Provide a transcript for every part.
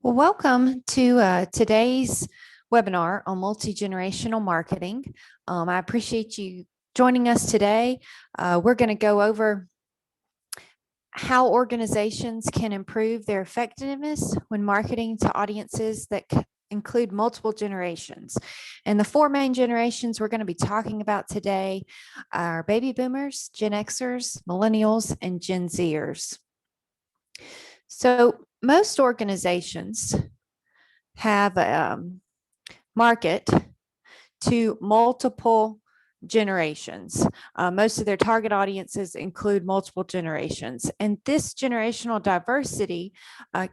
Well, welcome to today's webinar on multi-generational marketing. I appreciate you joining us today. We're going to go over how organizations can improve their effectiveness when marketing to audiences that include multiple generations. And the four main generations we're going to be talking about today are baby boomers, Gen Xers, Millennials, and Gen Zers. So most organizations have market to multiple generations. Most of their target audiences include multiple generations, and this generational diversity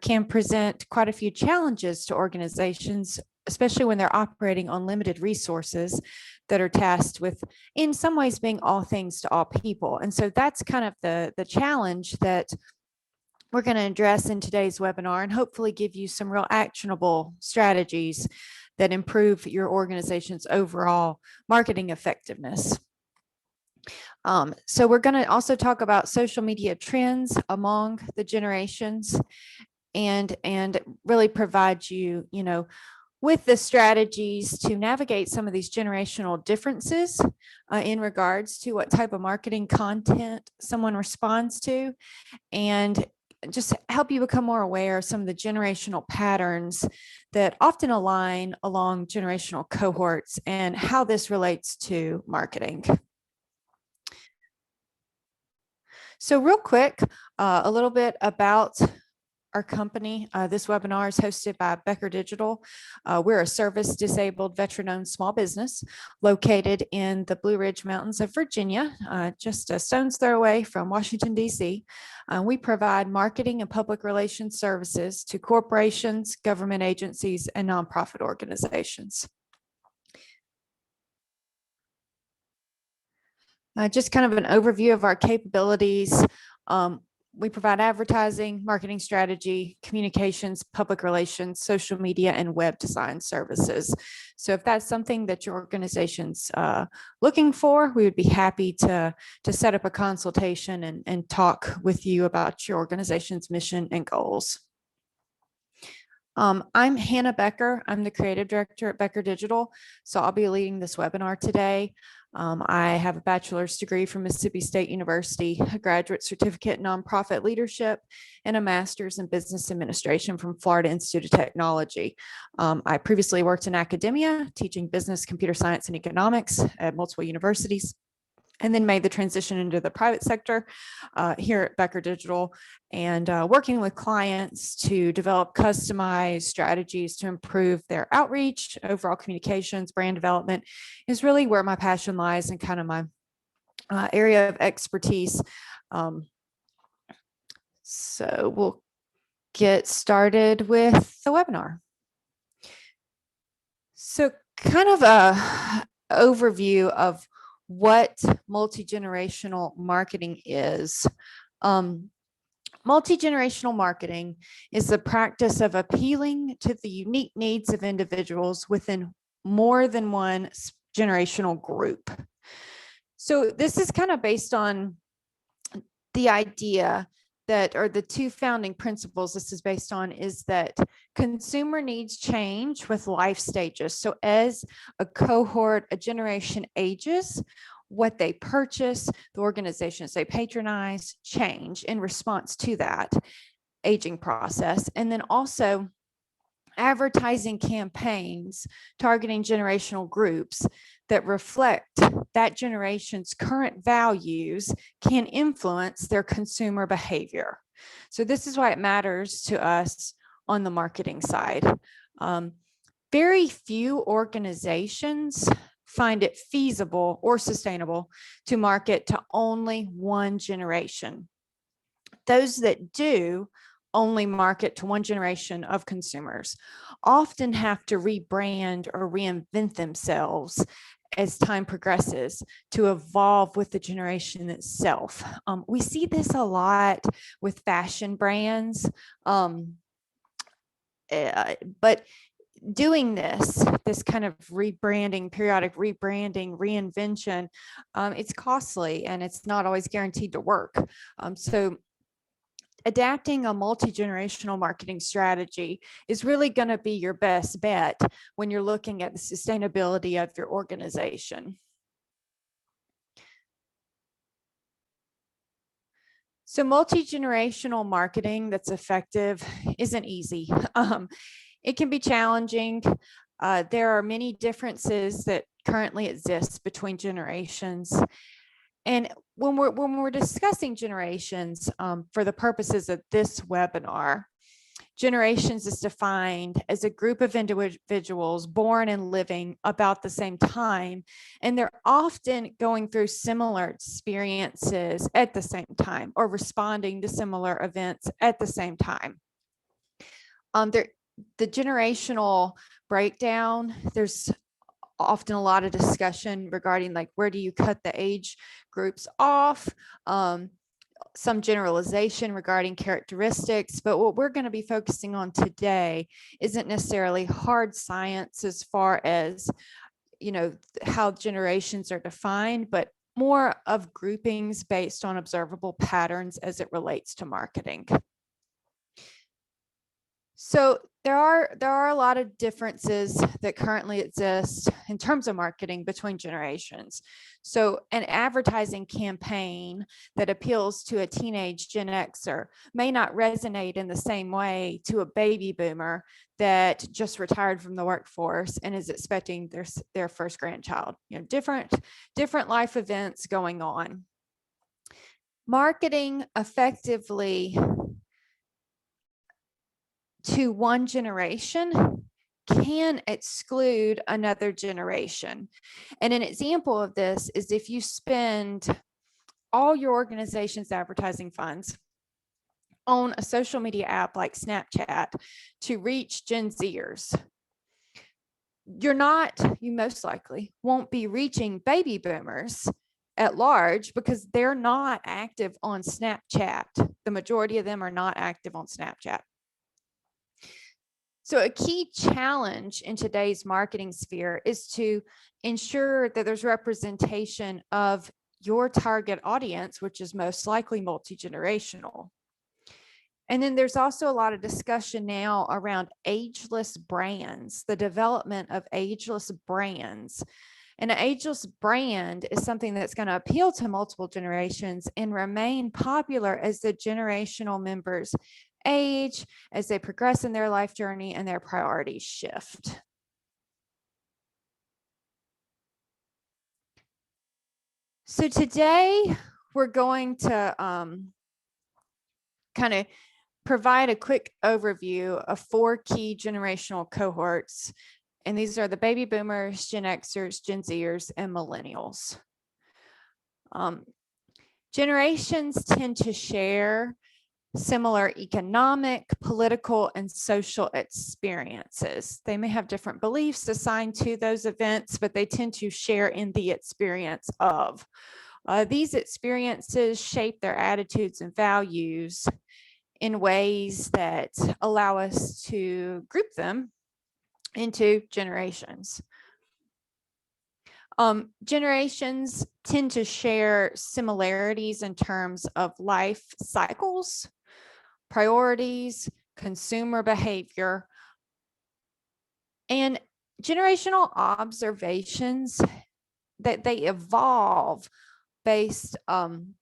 can present quite a few challenges to organizations, especially when they're operating on limited resources that are tasked with, in some ways, being all things to all people. And so that's kind of the challenge that we're going to address in today's webinar, and hopefully give you some real actionable strategies that improve your organization's overall marketing effectiveness. So we're going to also talk about social media trends among the generations and really provide you, with the strategies to navigate some of these generational differences in regards to what type of marketing content someone responds to, and just help you become more aware of some of the generational patterns that often align along generational cohorts and how this relates to marketing. So real quick, a little bit about our company. This webinar is hosted by Becker Digital. We're a service-disabled, veteran-owned small business located in the Blue Ridge Mountains of Virginia, just a stone's throw away from Washington, D.C. We provide marketing and public relations services to corporations, government agencies, and nonprofit organizations. Just kind of an overview of our capabilities. We provide advertising, marketing strategy, communications, public relations, social media, and web design services. So if that's something that your organization's looking for, we would be happy to set up a consultation and talk with you about your organization's mission and goals. I'm Hannah Becker. I'm the creative director at Becker Digital, so I'll be leading this webinar today. I have a bachelor's degree from Mississippi State University, a graduate certificate in nonprofit leadership, and a master's in business administration from Florida Institute of Technology. I previously worked in academia, teaching business, computer science, and economics at multiple universities, and then made the transition into the private sector here at Becker Digital, and working with clients to develop customized strategies to improve their outreach, overall communications, brand development is really where my passion lies and kind of my area of expertise. So we'll get started with the webinar. So kind of a overview of what multi-generational marketing is. Multi-generational marketing is the practice of appealing to the unique needs of individuals within more than one generational group. So this is kind of based on the idea that, or the two founding principles this is based on, is that consumer needs change with life stages. So as a cohort, a generation ages, what they purchase, the organizations they patronize change in response to that aging process. And then also advertising campaigns targeting generational groups that reflect that generation's current values can influence their consumer behavior. So this is why it matters to us on the marketing side. Very few organizations find it feasible or sustainable to market to only one generation. Those that do only market to one generation of consumers often have to rebrand or reinvent themselves as time progresses to evolve with the generation itself. We see this a lot with fashion brands, but doing this kind of rebranding, periodic rebranding, reinvention, it's costly and it's not always guaranteed to work. So adapting a multi-generational marketing strategy is really going to be your best bet when you're looking at the sustainability of your organization. So multi-generational marketing that's effective isn't easy. It can be challenging. There are many differences that currently exist between generations. And when we're discussing generations, for the purposes of this webinar, generations is defined as a group of individuals born and living about the same time, and they're often going through similar experiences at the same time or responding to similar events at the same time. The generational breakdown, there's often a lot of discussion regarding like, where do you cut the age groups off? Some generalization regarding characteristics, but what we're going to be focusing on today isn't necessarily hard science as far as, you know, how generations are defined, but more of groupings based on observable patterns as it relates to marketing. So there are a lot of differences that currently exist in terms of marketing between generations. So an advertising campaign that appeals to a teenage Gen Xer may not resonate in the same way to a baby boomer that just retired from the workforce and is expecting their first grandchild. You know, different life events going on. Marketing effectively to one generation can exclude another generation. And an example of this is if you spend all your organization's advertising funds on a social media app like Snapchat to reach Gen Zers, you most likely won't be reaching baby boomers at large because they're not active on Snapchat. The majority of them are not active on Snapchat. So a key challenge in today's marketing sphere is to ensure that there's representation of your target audience, which is most likely multi-generational. And then there's also a lot of discussion now around ageless brands, the development of ageless brands. And an ageless brand is something that's going to appeal to multiple generations and remain popular as the generational members age, as they progress in their life journey and their priorities shift. So today we're going to kind of provide a quick overview of 4 key generational cohorts. And these are the baby boomers, Gen Xers, Gen Zers, and Millennials. Generations tend to share similar economic, political, and social experiences. They may have different beliefs assigned to those events, but they tend to share in the experience of. These experiences shape their attitudes and values in ways that allow us to group them into generations. Generations tend to share similarities in terms of life cycles, priorities, consumer behavior, and generational observations that they evolve based on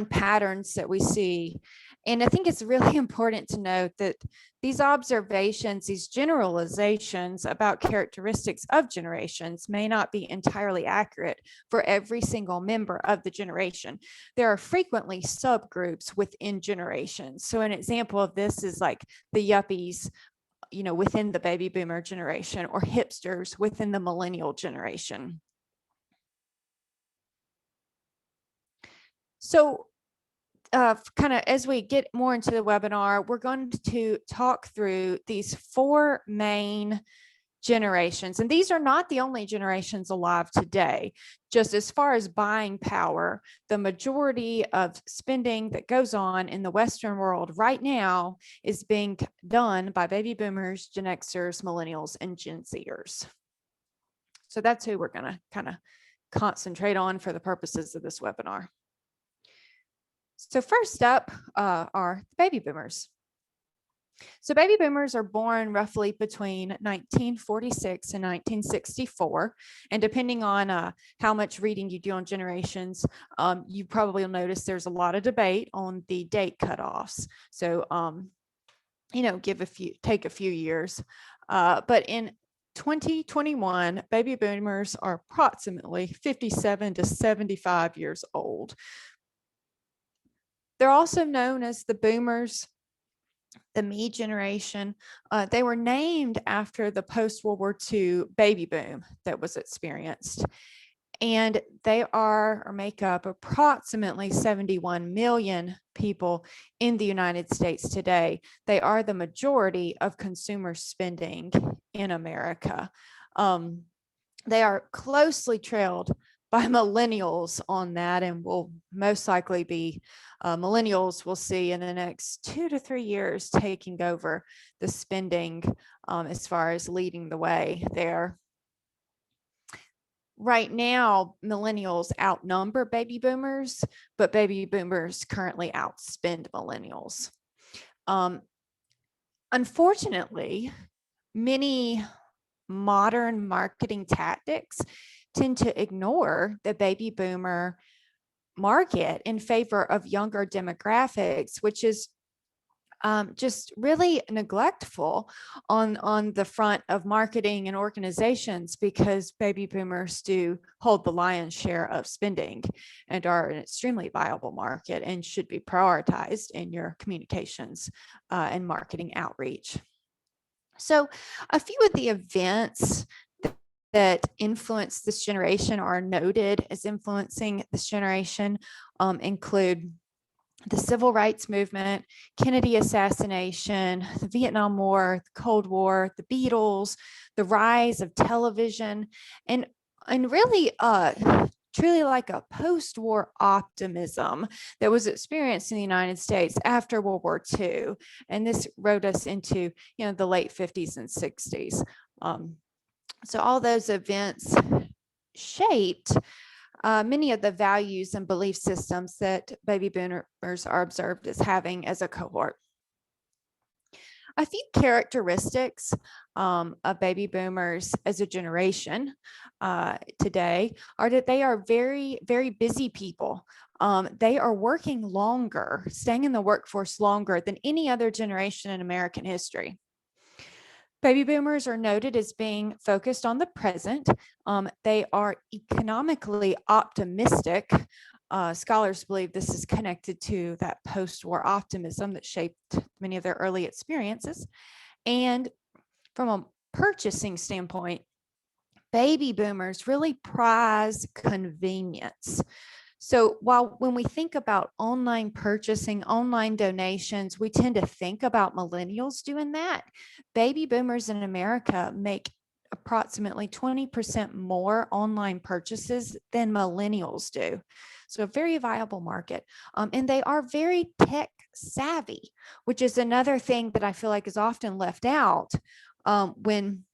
patterns that we see. And I think it's really important to note that these observations, these generalizations about characteristics of generations may not be entirely accurate for every single member of the generation. There are frequently subgroups within generations. So an example of this is like the yuppies, you know, within the baby boomer generation, or hipsters within the millennial generation. So kind of as we get more into the webinar, we're going to talk through these 4 main generations. And these are not the only generations alive today. Just as far as buying power, the majority of spending that goes on in the Western world right now is being done by baby boomers, Gen Xers, Millennials, and Gen Zers. So that's who we're going to kind of concentrate on for the purposes of this webinar. So first up are the baby boomers. So baby boomers are born roughly between 1946 and 1964. And depending on how much reading you do on generations, you probably will notice there's a lot of debate on the date cutoffs. So, take a few years. But in 2021, baby boomers are approximately 57 to 75 years old. They're also known as the boomers, the me generation. They were named after the post-World War II baby boom that was experienced. And they are or make up approximately 71 million people in the United States today. They are the majority of consumer spending in America. They are closely trailed by millennials on that, and will most likely be millennials we'll see in the next 2 to 3 years taking over the spending as far as leading the way there. Right now, millennials outnumber baby boomers, but baby boomers currently outspend millennials. Unfortunately, many modern marketing tactics tend to ignore the baby boomer market in favor of younger demographics, which is just really neglectful on the front of marketing and organizations, because baby boomers do hold the lion's share of spending and are an extremely viable market and should be prioritized in your communications and marketing outreach. So a few of the events that influence this generation, are noted as influencing this generation, include the Civil Rights Movement, Kennedy assassination, the Vietnam War, the Cold War, the Beatles, the rise of television, and really truly like a post-war optimism that was experienced in the United States after World War II. And this rode us into the late 50s and 60s. So all those events shaped many of the values and belief systems that baby boomers are observed as having as a cohort. A few characteristics of baby boomers as a generation today are that they are very, very busy people. They are working longer, staying in the workforce longer than any other generation in American history. Baby boomers are noted as being focused on the present. They are economically optimistic. Scholars believe this is connected to that post-war optimism that shaped many of their early experiences. And from a purchasing standpoint, baby boomers really prize convenience. So when we think about online purchasing, online donations, we tend to think about millennials doing that. Baby boomers in America make approximately 20% more online purchases than millennials do. So a very viable market. And they are very tech savvy, which is another thing that I feel like is often left out when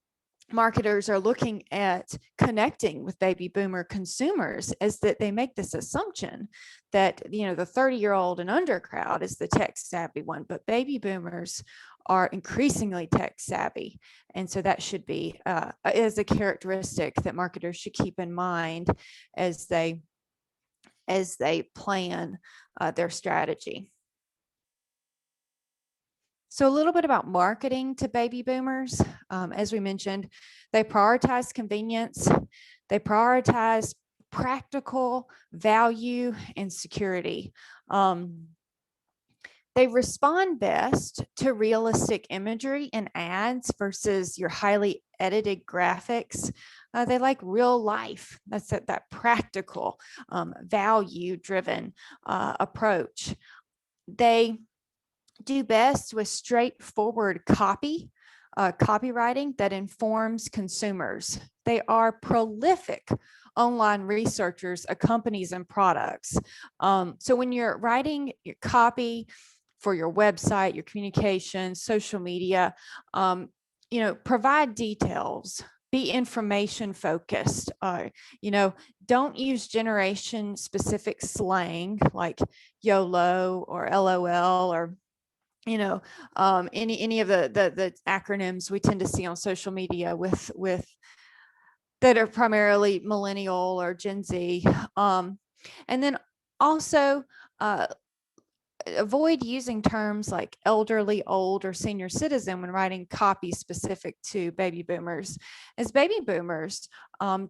marketers are looking at connecting with baby boomer consumers, is that they make this assumption that the 30-year-old and under crowd is the tech savvy one, but baby boomers are increasingly tech savvy. And so that should be is a characteristic that marketers should keep in mind as they plan their strategy. So a little bit about marketing to baby boomers. As we mentioned, they prioritize convenience. They prioritize practical value and security. They respond best to realistic imagery and ads versus your highly edited graphics. They like real life. That's that practical, value-driven approach. They do best with straightforward copywriting that informs consumers. They are prolific online researchers of companies and products. So when you're writing your copy for your website, your communication, social media, provide details. Be information focused. don't use generation specific slang like YOLO or LOL or any of the acronyms we tend to see on social media with that are primarily Millennial or Gen Z. And then also avoid using terms like elderly, old, or senior citizen when writing copy specific to baby boomers, as baby boomers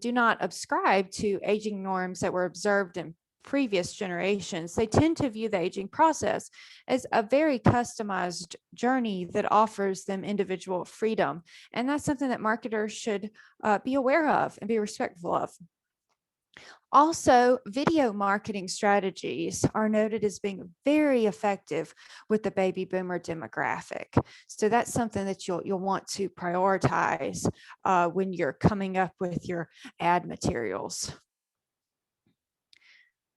do not subscribe to aging norms that were observed in previous generations. They tend to view the aging process as a very customized journey that offers them individual freedom. And that's something that marketers should be aware of and be respectful of. Also, video marketing strategies are noted as being very effective with the baby boomer demographic. So that's something that you'll want to prioritize when you're coming up with your ad materials.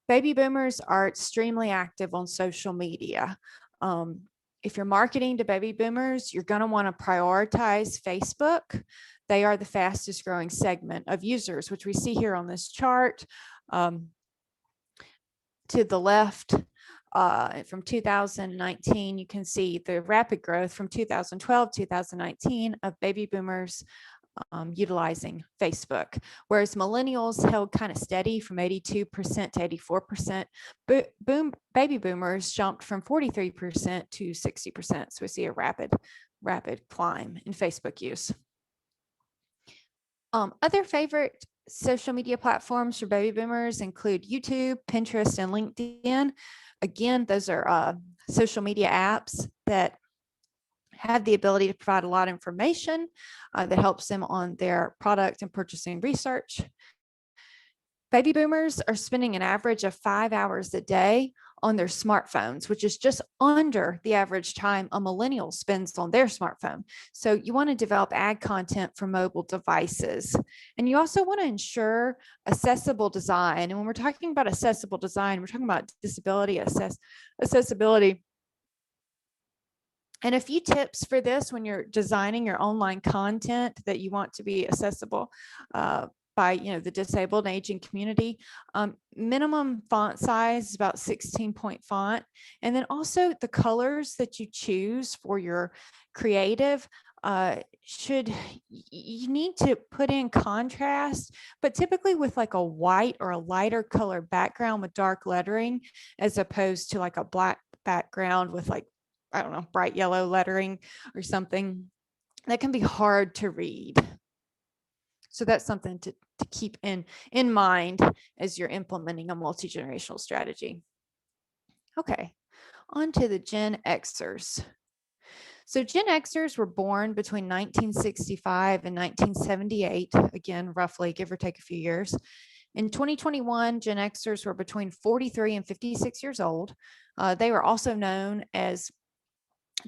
Baby boomers are extremely active on social media. If you're marketing to baby boomers, you're going to want to prioritize Facebook. They are the fastest growing segment of users, which we see here on this chart. To the left, from 2019, you can see the rapid growth from 2012 to 2019 of baby boomers utilizing Facebook, whereas millennials held kind of steady from 82% to 84%. Baby boomers jumped from 43% to 60%. So we see a rapid climb in Facebook use. Other favorite social media platforms for baby boomers include YouTube, Pinterest, and LinkedIn. Again, those are social media apps that have the ability to provide a lot of information that helps them on their product and purchasing research. Baby boomers are spending an average of 5 hours a day on their smartphones, which is just under the average time a millennial spends on their smartphone. So you want to develop ad content for mobile devices. And you also want to ensure accessible design. And when we're talking about accessible design, we're talking about disability accessibility. And a few tips for this when you're designing your online content that you want to be accessible by the disabled and aging community. Minimum font size is about 16-point font. And then also the colors that you choose for your creative you need to put in contrast, but typically with like a white or a lighter color background with dark lettering, as opposed to like a black background with like, I don't know, bright yellow lettering or something that can be hard to read. So that's something to keep in mind as you're implementing a multi-generational strategy. Okay, on to the Gen Xers. So Gen Xers were born between 1965 and 1978, again, roughly, give or take a few years. In 2021, Gen Xers were between 43 and 56 years old. They were also known as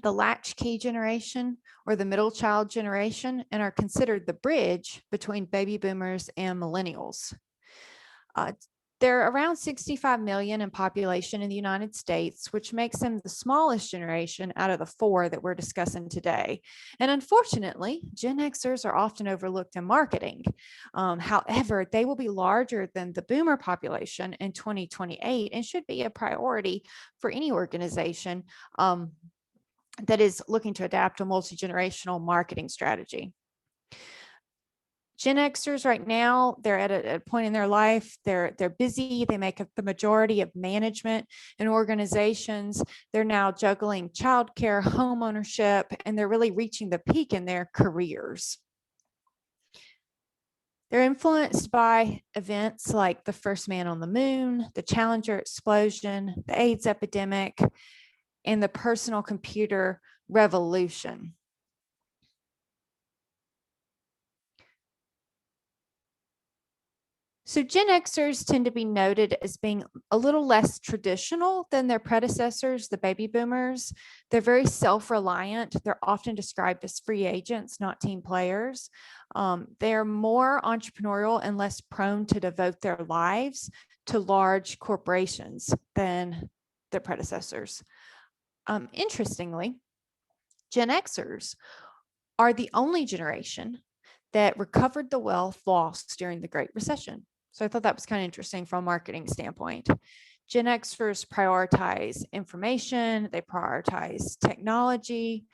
the latchkey generation or the middle child generation, and are considered the bridge between baby boomers and millennials. They're around 65 million in population in the United States, which makes them the smallest generation out of the 4 that we're discussing today. And unfortunately, Gen Xers are often overlooked in marketing. However, they will be larger than the boomer population in 2028 and should be a priority for any organization that is looking to adapt a multi-generational marketing strategy. Gen Xers right now, they're at a point in their life, they're busy, they make up the majority of management in organizations. They're now juggling childcare, home ownership, and they're really reaching the peak in their careers. They're influenced by events like the first man on the moon, the Challenger explosion, the AIDS epidemic, and the personal computer revolution. So Gen Xers tend to be noted as being a little less traditional than their predecessors, the baby boomers. They're very self-reliant. They're often described as free agents, not team players. They're more entrepreneurial and less prone to devote their lives to large corporations than their predecessors. Interestingly, Gen Xers are the only generation that recovered the wealth lost during the Great Recession. So I thought that was kind of interesting from a marketing standpoint. Gen Xers prioritize information, they prioritize technology,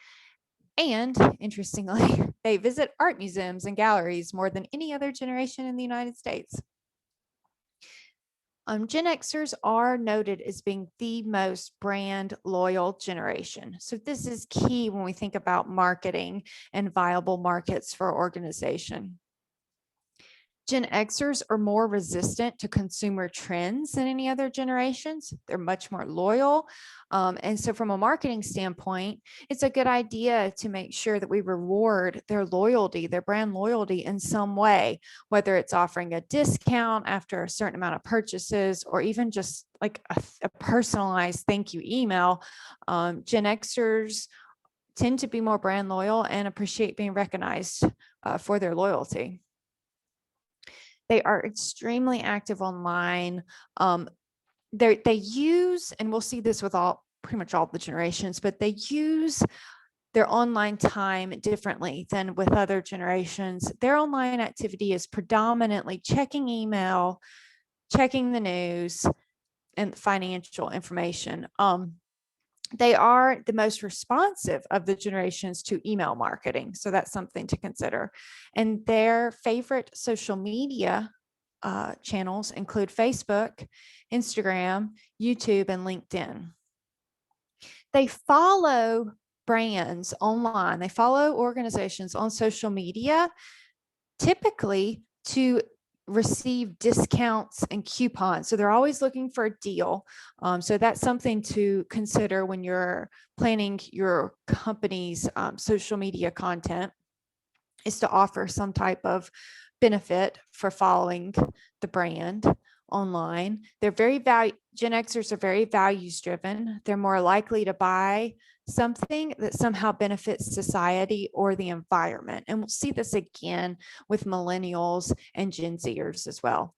and interestingly, they visit art museums and galleries more than any other generation in the United States. Gen Xers are noted as being the most brand loyal generation. So this is key when we think about marketing and viable markets for organization. Gen Xers are more resistant to consumer trends than any other generations. They're much more loyal. And so from a marketing standpoint, it's a good idea to make sure that we reward their loyalty, their brand loyalty in some way, whether it's offering a discount after a certain amount of purchases, or even just like a personalized thank you email. Gen Xers tend to be more brand loyal and appreciate being recognized for their loyalty. They are extremely active online. They use, and we'll see this with pretty much all the generations, but they use their online time differently than with other generations. Their online activity is predominantly checking email, checking the news, and financial information. They are the most responsive of the generations to email marketing. So that's something to consider. And their favorite social media channels include Facebook, Instagram, YouTube, and LinkedIn. They follow brands online. They follow organizations on social media, typically to receive discounts and coupons. So they're always looking for a deal. So that's something to consider when you're planning your company's social media content, is to offer some type of benefit for following the brand online. They're Gen Xers are very values driven. They're more likely to buy something that somehow benefits society or the environment. And we'll see this again with Millennials and Gen Zers as well.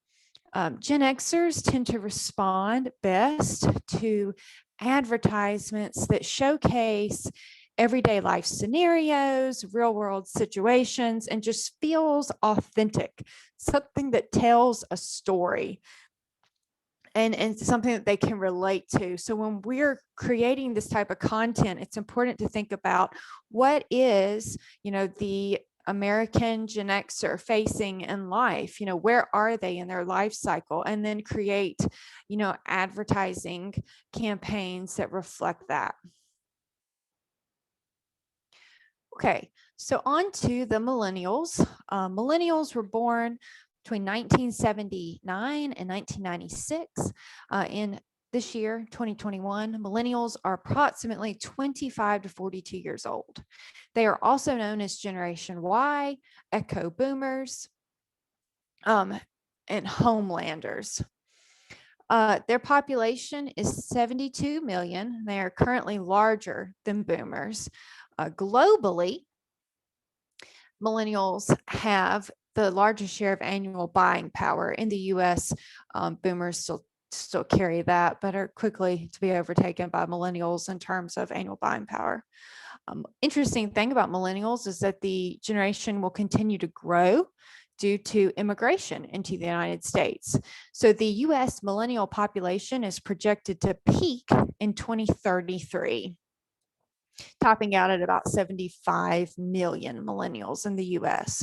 Gen Xers tend to respond best to advertisements that showcase everyday life scenarios, real world situations, and just feels authentic, something that tells a story. And something that they can relate to. So when we're creating this type of content, it's important to think about what is, the American Gen Xer facing in life, where are they in their life cycle, and then create, advertising campaigns that reflect that. Okay, so on to the Millennials. Millennials were born between 1979 and 1996. In this year, 2021, Millennials are approximately 25 to 42 years old. They are also known as Generation Y, Echo Boomers, and Homelanders. Their population is 72 million. They are currently larger than Boomers. Globally, Millennials have the largest share of annual buying power. In the US, Boomers still carry that, but are quickly to be overtaken by Millennials in terms of annual buying power. Interesting thing about Millennials is that the generation will continue to grow due to immigration into the United States. So the US millennial population is projected to peak in 2033. Topping out at about 75 million millennials in the US.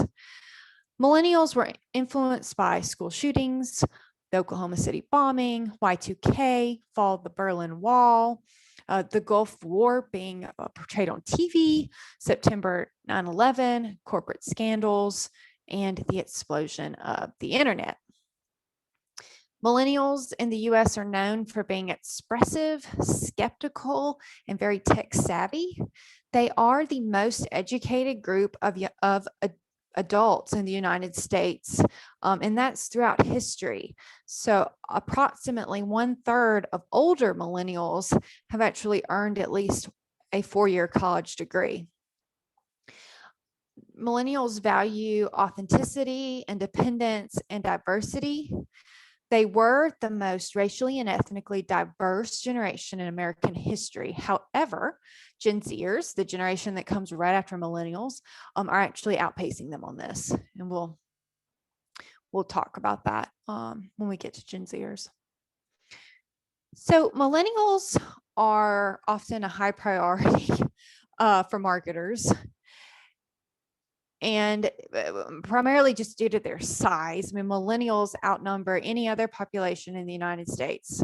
Millennials were influenced by school shootings, the Oklahoma City bombing, Y2K, fall of the Berlin Wall, the Gulf War being portrayed on TV, September 9/11, corporate scandals, and the explosion of the internet. Millennials in the US are known for being expressive, skeptical, and very tech savvy. They are the most educated group of adults in the United States, and that's throughout history. So approximately 1/3 of older millennials have actually earned at least a 4-year college degree. Millennials value authenticity, independence, and diversity. They were the most racially and ethnically diverse generation in American history. However, Gen Zers, the generation that comes right after Millennials, are actually outpacing them on this. And we'll we'll talk about that when we get to Gen Zers. So millennials are often a high priority for marketers, and primarily just due to their size. I mean, millennials outnumber any other population in the United States.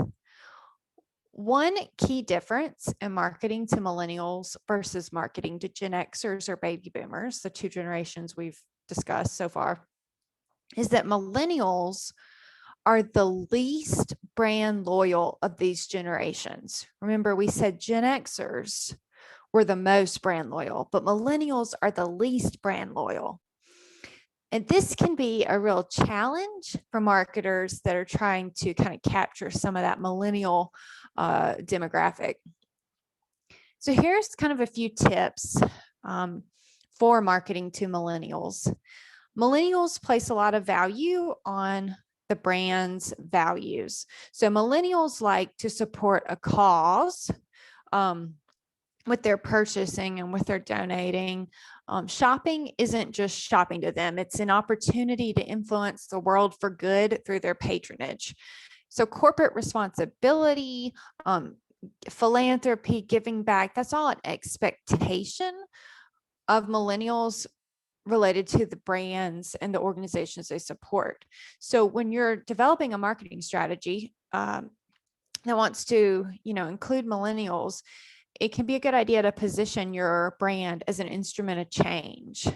One key difference in marketing to millennials versus marketing to Gen Xers or baby boomers, the two generations we've discussed so far, is that millennials are the least brand loyal of these generations. Remember, we said Gen Xers were the most brand loyal, but millennials are the least brand loyal. And this can be a real challenge for marketers that are trying to kind of capture some of that millennial demographic. So here's kind of a few tips for marketing to millennials. Millennials place a lot of value on the brand's values. So millennials like to support a cause with their purchasing and with their donating. Shopping isn't just shopping to them. It's an opportunity to influence the world for good through their patronage. So corporate responsibility, philanthropy, giving back, that's all an expectation of millennials related to the brands and the organizations they support. So when you're developing a marketing strategy that wants to, include millennials, it can be a good idea to position your brand as an instrument of change.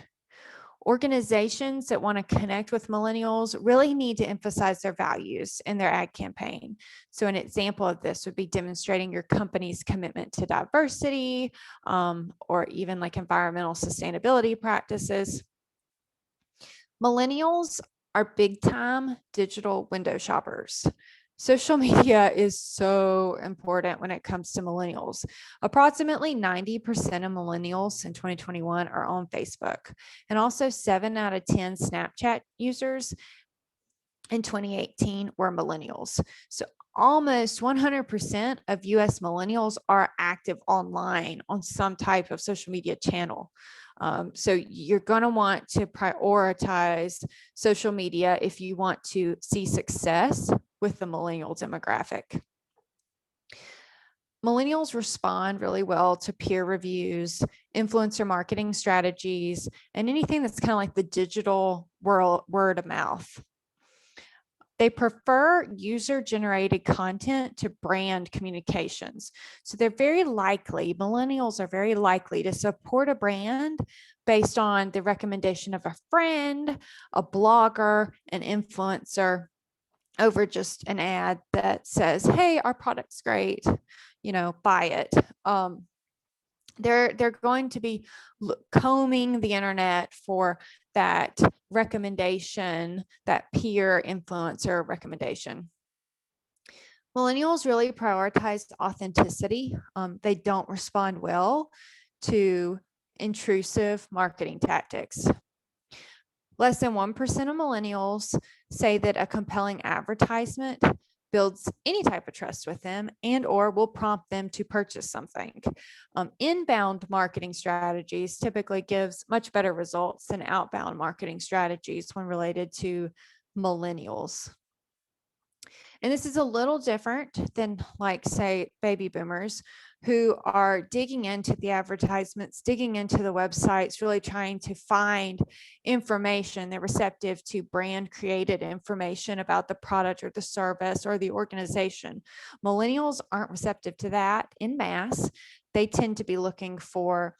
Organizations that want to connect with millennials really need to emphasize their values in their ad campaign. So an example of this would be demonstrating your company's commitment to diversity, or even like environmental sustainability practices. Millennials are big time digital window shoppers. Social media is so important when it comes to millennials. Approximately 90% of millennials in 2021 are on Facebook, and also 7 out of 10 Snapchat users in 2018 were millennials. So almost 100% of US millennials are active online on some type of social media channel. So you're going to want to prioritize social media if you want to see success with the millennial demographic. Millennials respond really well to peer reviews, influencer marketing strategies, and anything that's kind of like the digital world, word of mouth. They prefer user-generated content to brand communications. So they're very likely, millennials are very likely to support a brand based on the recommendation of a friend, a blogger, an influencer, over just an ad that says, hey, our product's great, buy it. They're going to be combing the internet for that recommendation, that peer influencer recommendation. Millennials really prioritize authenticity. They don't respond well to intrusive marketing tactics. Less than 1% of millennials say that a compelling advertisement builds any type of trust with them and or will prompt them to purchase something. Inbound marketing strategies typically gives much better results than outbound marketing strategies when related to millennials. And this is a little different than, like, say, baby boomers, who are digging into the advertisements, digging into the websites, really trying to find information. They're receptive to brand created information about the product or the service or the organization. Millennials aren't receptive to that in mass. They tend to be looking for,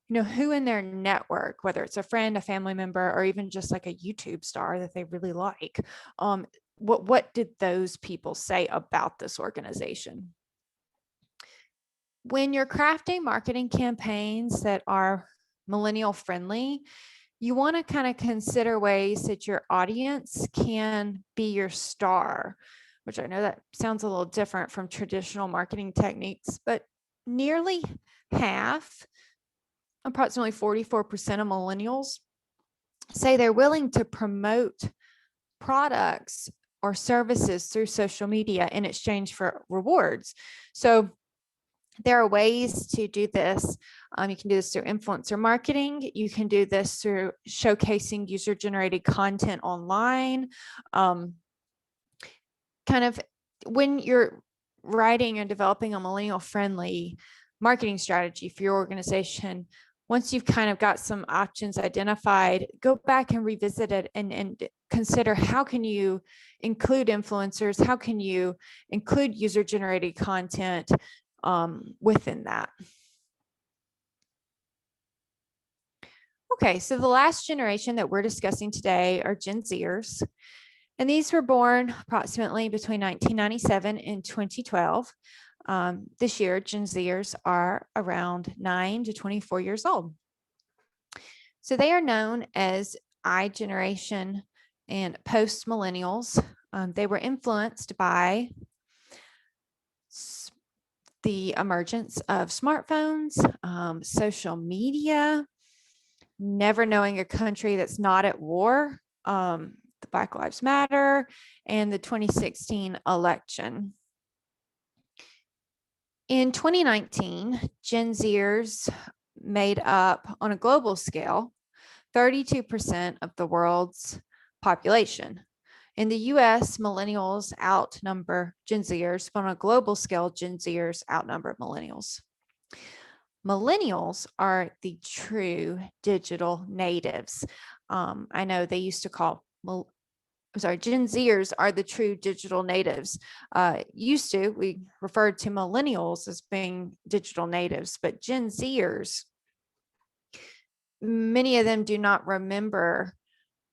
who in their network, whether it's a friend, a family member, or even just like a YouTube star that they really like. What did those people say about this organization? When you're crafting marketing campaigns that are millennial friendly, you want to kind of consider ways that your audience can be your star, which I know that sounds a little different from traditional marketing techniques, but nearly half, approximately 44% of millennials, say they're willing to promote products or services through social media in exchange for rewards. So There are ways to do this. You can do this through influencer marketing. You can do this through showcasing user-generated content online. Kind of when you're writing and developing a millennial-friendly marketing strategy for your organization, once you've kind of got some options identified, go back and revisit it and consider how can you include influencers, how can you include user-generated content within that. Okay, so the last generation that we're discussing today are Gen Zers, and these were born approximately between 1997 and 2012. This year, Gen Zers are around 9 to 24 years old. So they are known as I generation and post millennials. They were influenced by the emergence of smartphones, social media, never knowing a country that's not at war, the Black Lives Matter, and the 2016 election. In 2019, Gen Zers made up, on a global scale, 32% of the world's population. In the US, millennials outnumber Gen Zers, but on a global scale, Gen Zers outnumber millennials. Millennials are the true digital natives. I know they used to call, Gen Zers are the true digital natives. We referred to millennials as being digital natives, but Gen Zers, many of them do not remember,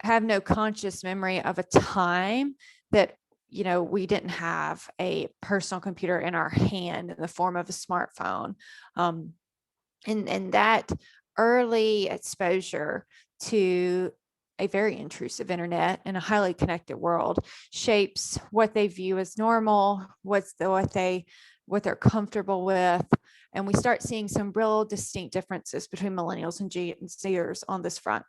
have no conscious memory of a time that we didn't have a personal computer in our hand in the form of a smartphone. And that early exposure to a very intrusive internet and a highly connected world shapes what they view as normal, what they're comfortable with. And we start seeing some real distinct differences between millennials and Gen Zers on this front.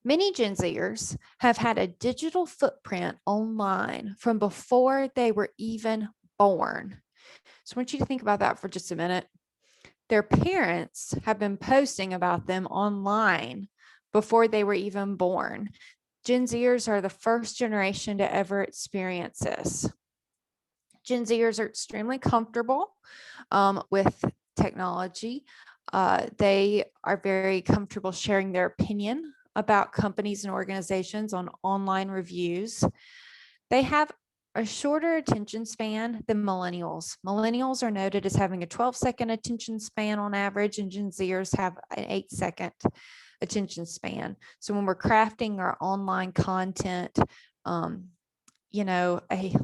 Many Gen Zers have had a digital footprint online from before they were even born. So I want you to think about that for just a minute. Their parents have been posting about them online before they were even born. Gen Zers are the first generation to ever experience this. Gen Zers are extremely comfortable with technology. They are very comfortable sharing their opinion about companies and organizations on online reviews. They have a shorter attention span than millennials. Millennials are noted as having a 12-second attention span on average, and Gen Zers have an 8-second attention span. So when we're crafting our online content, a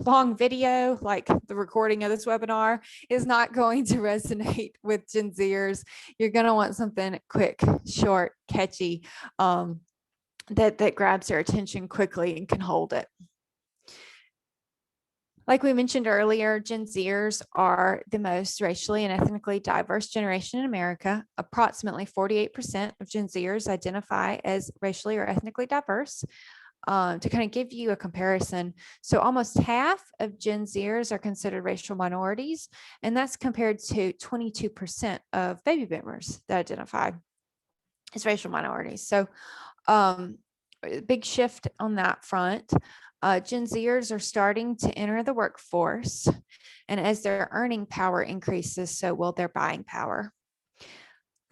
long video like the recording of this webinar is not going to resonate with Gen Zers. You're going to want something quick, short, catchy, that grabs their attention quickly and can hold it. Like we mentioned earlier, Gen Zers are the most racially and ethnically diverse generation in America. Approximately 48% of Gen Zers identify as racially or ethnically diverse. To kind of give you a comparison, so almost half of Gen Zers are considered racial minorities, and that's compared to 22% of baby boomers that identify as racial minorities. So big shift on that front. Gen Zers are starting to enter the workforce, and as their earning power increases, so will their buying power.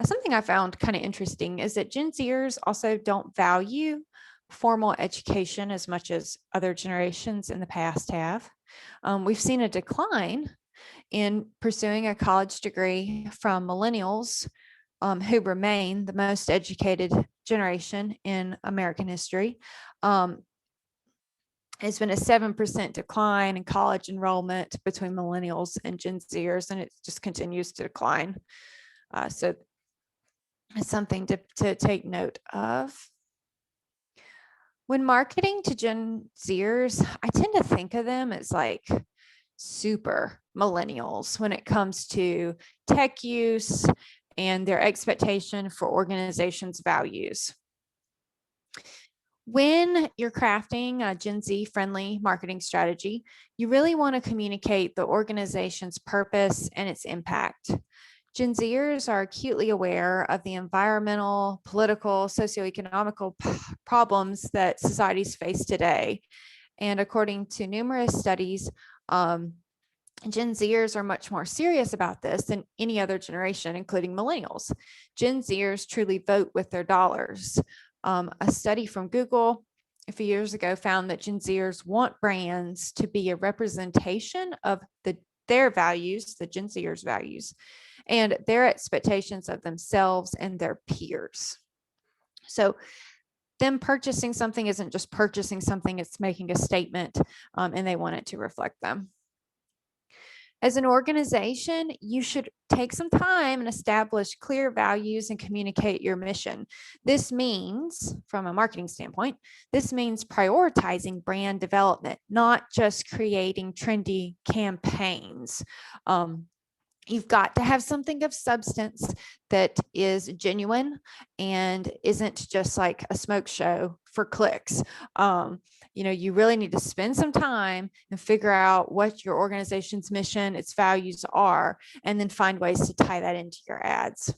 Something I found kind of interesting is that Gen Zers also don't value formal education as much as other generations in the past have. We've seen a decline in pursuing a college degree from millennials, who remain the most educated generation in American history. It's been a 7% decline in college enrollment between millennials and Gen Zers, and it just continues to decline. So it's something to take note of. When marketing to Gen Zers, I tend to think of them as like super millennials when it comes to tech use and their expectation for organizations' values. When you're crafting a Gen Z friendly marketing strategy, you really want to communicate the organization's purpose and its impact. Gen Zers are acutely aware of the environmental, political, socioeconomical problems that societies face today. And according to numerous studies, Gen Zers are much more serious about this than any other generation, including millennials. Gen Zers truly vote with their dollars. A study from Google a few years ago found that Gen Zers want brands to be a representation of their values, the Gen Zers' values, and their expectations of themselves and their peers. So them purchasing something isn't just purchasing something, it's making a statement, and they want it to reflect them. As an organization, you should take some time and establish clear values and communicate your mission. This means, from a marketing standpoint, this means prioritizing brand development, not just creating trendy campaigns. You've got to have something of substance that is genuine and isn't just like a smoke show for clicks. You really need to spend some time and figure out what your organization's mission, its values are, and then find ways to tie that into your ads.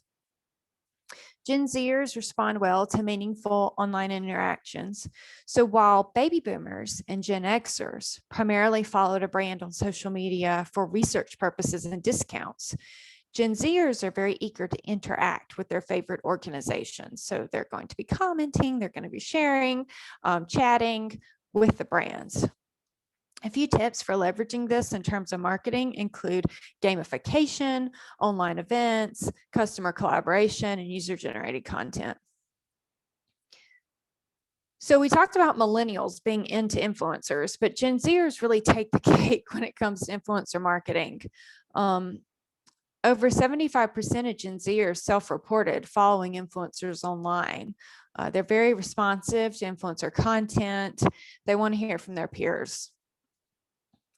Gen Zers respond well to meaningful online interactions. So while baby boomers and Gen Xers primarily followed a brand on social media for research purposes and discounts, Gen Zers are very eager to interact with their favorite organizations. So they're going to be commenting, they're going to be sharing, chatting with the brands. A few tips for leveraging this in terms of marketing include gamification, online events, customer collaboration, and user-generated content. So we talked about millennials being into influencers, but Gen Zers really take the cake when it comes to influencer marketing. Over 75% of Gen Zers self-reported following influencers online. They're very responsive to influencer content. They want to hear from their peers.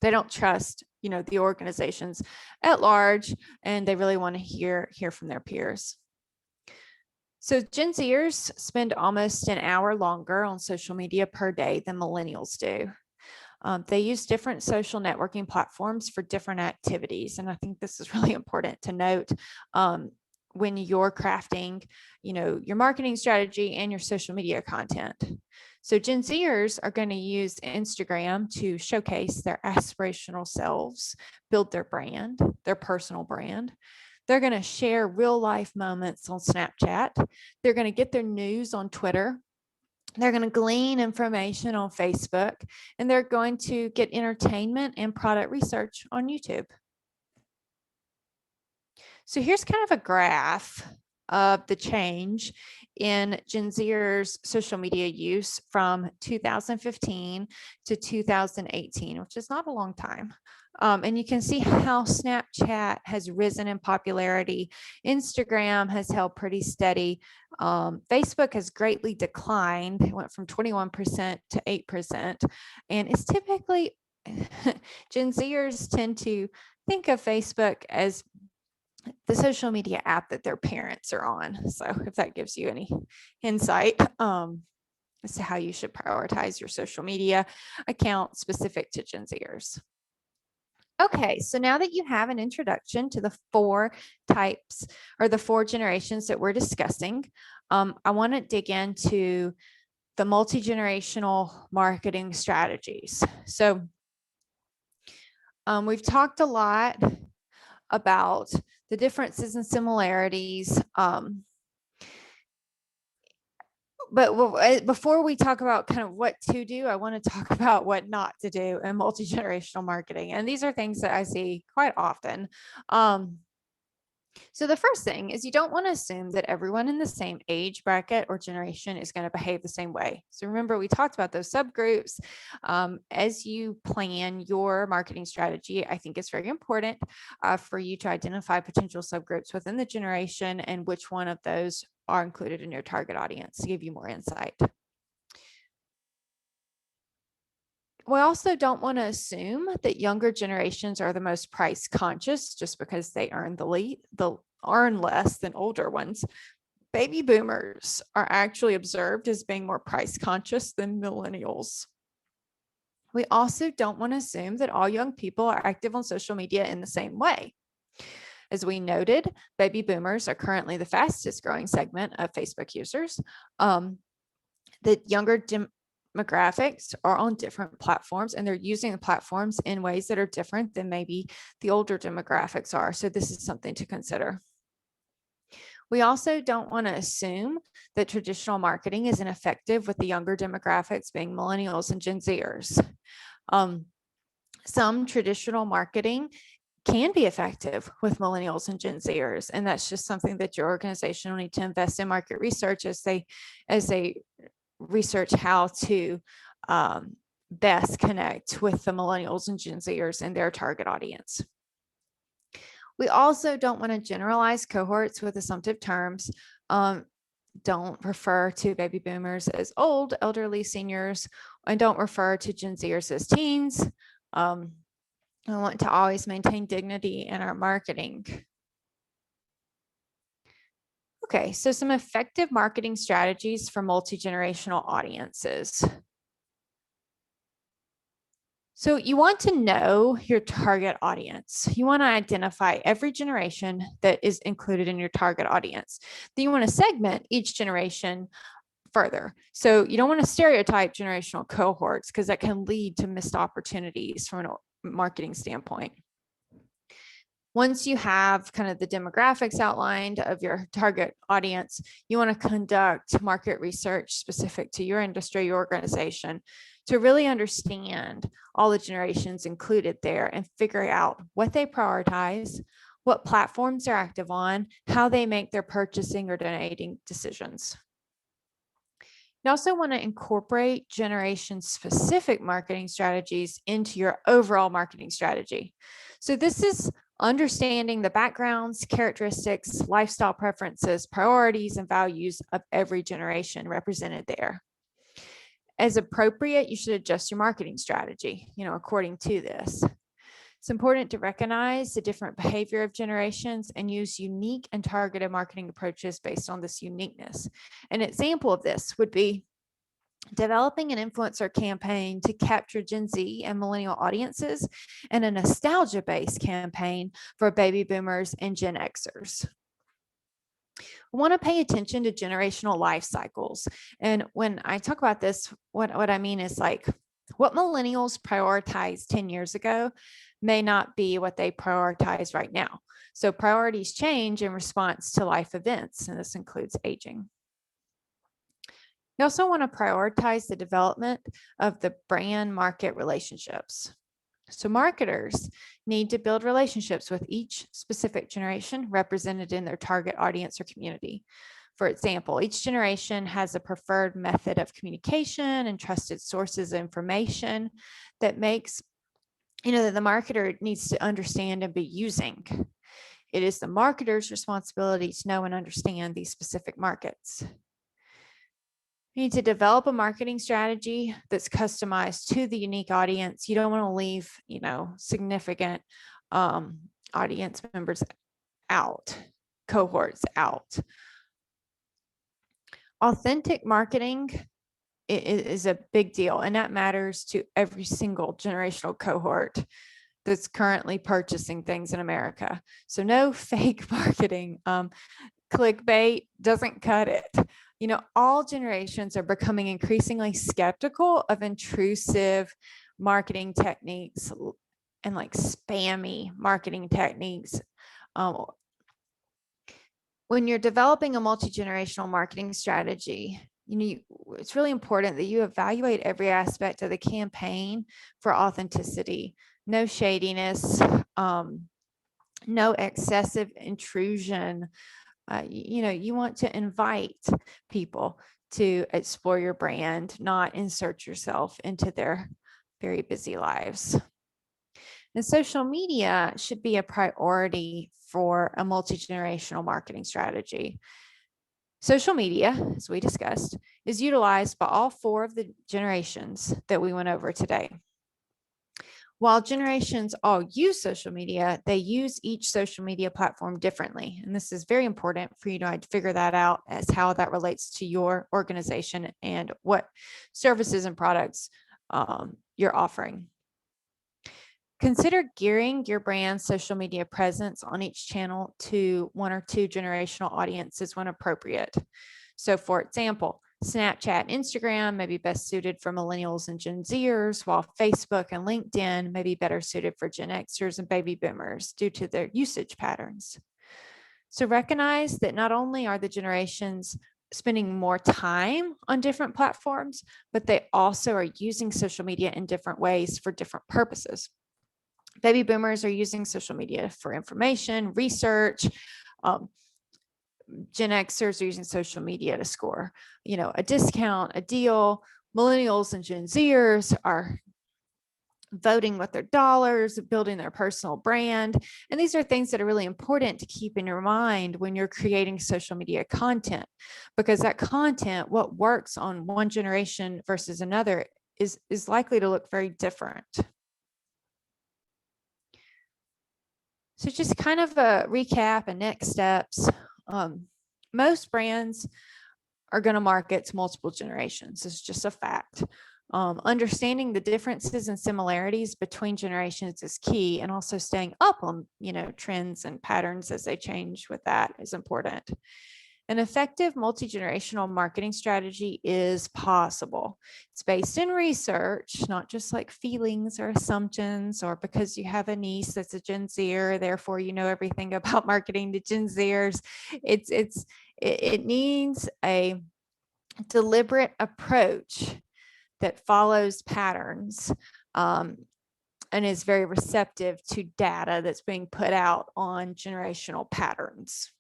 They don't trust, the organizations at large, and they really want to hear from their peers. So Gen Zers spend almost an hour longer on social media per day than millennials do. They use different social networking platforms for different activities. And I think this is really important to note when you're crafting, your marketing strategy and your social media content. So Gen Zers are going to use Instagram to showcase their aspirational selves, build their brand, their personal brand. They're going to share real life moments on Snapchat. They're going to get their news on Twitter. They're going to glean information on Facebook, and they're going to get entertainment and product research on YouTube. So here's kind of a graph of the change in Gen Zers social media use from 2015 to 2018, which is not a long time. And you can see how Snapchat has risen in popularity. Instagram has held pretty steady. Facebook has greatly declined. It went from 21% to 8%. And it's typically, Gen Zers tend to think of Facebook as the social media app that their parents are on. So if that gives you any insight as to how you should prioritize your social media account specific to Gen Zers. Okay, so now that you have an introduction to the 4 types or the 4 generations that we're discussing, I want to dig into the multi-generational marketing strategies. So we've talked a lot about the differences and similarities. But before we talk about kind of what to do, I want to talk about what not to do in multi-generational marketing. And these are things that I see quite often. So the first thing is you don't want to assume that everyone in the same age bracket or generation is going to behave the same way. So remember, we talked about those subgroups. As you plan your marketing strategy, I think it's very important for you to identify potential subgroups within the generation and which one of those are included in your target audience to give you more insight. We also don't want to assume that younger generations are the most price conscious just because they earn earn less than older ones. baby boomers are actually observed as being more price conscious than millennials. We also don't want to assume that all young people are active on social media in the same way. As we noted, baby boomers are currently the fastest growing segment of Facebook users. The younger demographics are on different platforms, and they're using the platforms in ways that are different than maybe the older demographics are. So this is something to consider. We also don't want to assume that traditional marketing is ineffective with the younger demographics being millennials and Gen Zers. Some traditional marketing can be effective with millennials and Gen Zers, and that's just something that your organization will need to invest in market research as they research how to best connect with the millennials and Gen Zers and their target audience. We also don't want to generalize cohorts with assumptive terms. Don't refer to baby boomers as old, elderly, seniors, and don't refer to Gen Zers as teens. I want to always maintain dignity in our marketing. Okay, so some effective marketing strategies for multi-generational audiences. So you want to know your target audience. You want to identify every generation that is included in your target audience. Then you want to segment each generation further. So you don't want to stereotype generational cohorts because that can lead to missed opportunities from a marketing standpoint. Once you have kind of the demographics outlined of your target audience, you want to conduct market research specific to your industry, your organization, to really understand all the generations included there and figure out what they prioritize, what platforms they're active on, how they make their purchasing or donating decisions. You also want to incorporate generation-specific marketing strategies into your overall marketing strategy. So this is understanding the backgrounds, characteristics, lifestyle preferences, priorities, and values of every generation represented there. As appropriate, you should adjust your marketing strategy, according to this. It's important to recognize the different behavior of generations and use unique and targeted marketing approaches based on this uniqueness. An example of this would be developing an influencer campaign to capture Gen Z and millennial audiences and a nostalgia-based campaign for baby boomers and Gen Xers. I want to pay attention to generational life cycles. And when I talk about this, what I mean is like what millennials prioritized 10 years ago may not be what they prioritize right now. So priorities change in response to life events, and this includes aging. You also want to prioritize the development of the brand market relationships. So marketers need to build relationships with each specific generation represented in their target audience or community. For example, each generation has a preferred method of communication and trusted sources of information that makes, that the marketer needs to understand and be using. It is the marketer's responsibility to know and understand these specific markets. You need to develop a marketing strategy that's customized to the unique audience. You don't want to leave, significant audience members out, cohorts out. Authentic marketing is a big deal, and that matters to every single generational cohort that's currently purchasing things in America. So no fake marketing. Clickbait doesn't cut it. All generations are becoming increasingly skeptical of intrusive marketing techniques and like spammy marketing techniques. When you're developing a multi-generational marketing strategy, it's really important that you evaluate every aspect of the campaign for authenticity, no shadiness, no excessive intrusion. You want to invite people to explore your brand, not insert yourself into their very busy lives. And social media should be a priority for a multi-generational marketing strategy. Social media, as we discussed, is utilized by all 4 of the generations that we went over today. while generations all use social media, they use each social media platform differently. And this is very important for you to figure that out as how that relates to your organization and what services and products you're offering. Consider gearing your brand's social media presence on each channel to 1 or 2 generational audiences when appropriate. So for example, Snapchat and Instagram may be best suited for Millennials and Gen Zers, while Facebook and LinkedIn may be better suited for Gen Xers and baby boomers due to their usage patterns. So recognize that not only are the generations spending more time on different platforms, but they also are using social media in different ways for different purposes. Baby boomers are using social media for information, research. Gen Xers are using social media to score, a discount, a deal. Millennials and Gen Zers are voting with their dollars, building their personal brand. And these are things that are really important to keep in your mind when you're creating social media content, because that content, what works on one generation versus another, is likely to look very different. So just kind of a recap and next steps. Most brands are going to market to multiple generations. It's just a fact. Understanding the differences and similarities between generations is key, and also staying up on trends and patterns as they change with that is important. An effective multi-generational marketing strategy is possible. It's based in research, not just like feelings or assumptions, or because you have a niece that's a Gen Zer, therefore you know everything about marketing to Gen Zers. It needs a deliberate approach that follows patterns and is very receptive to data that's being put out on generational patterns.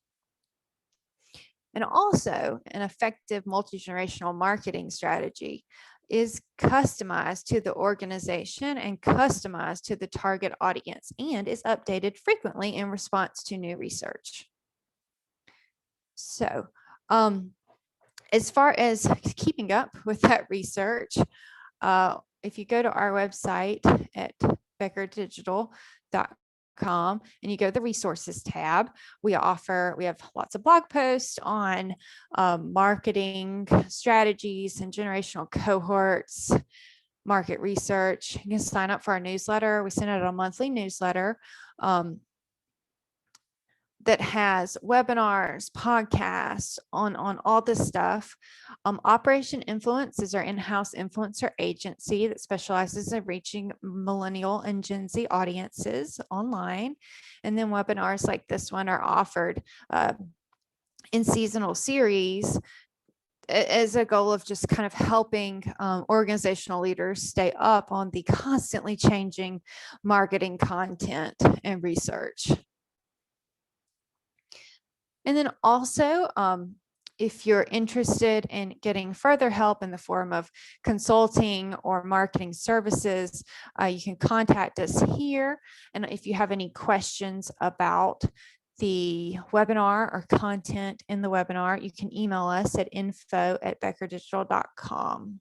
And also, an effective multi-generational marketing strategy is customized to the organization and customized to the target audience, and is updated frequently in response to new research. So, as far as keeping up with that research, if you go to our website at beckerdigital.com and you go to the resources tab, we have lots of blog posts on marketing strategies and generational cohorts, market research. You can sign up for our newsletter. We send out a monthly newsletter that has webinars, podcasts on all this stuff. Operation Influence is our in-house influencer agency that specializes in reaching Millennial and Gen Z audiences online. And then webinars like this one are offered in seasonal series as a goal of just kind of helping organizational leaders stay up on the constantly changing marketing content and research. And then also, if you're interested in getting further help in the form of consulting or marketing services, you can contact us here. And if you have any questions about the webinar or content in the webinar, you can email us at info@beckerdigital.com.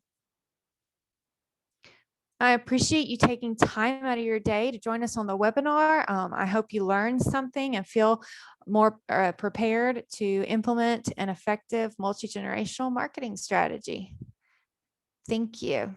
I appreciate you taking time out of your day to join us on the webinar. I hope you learned something and feel more prepared to implement an effective multi-generational marketing strategy. Thank you.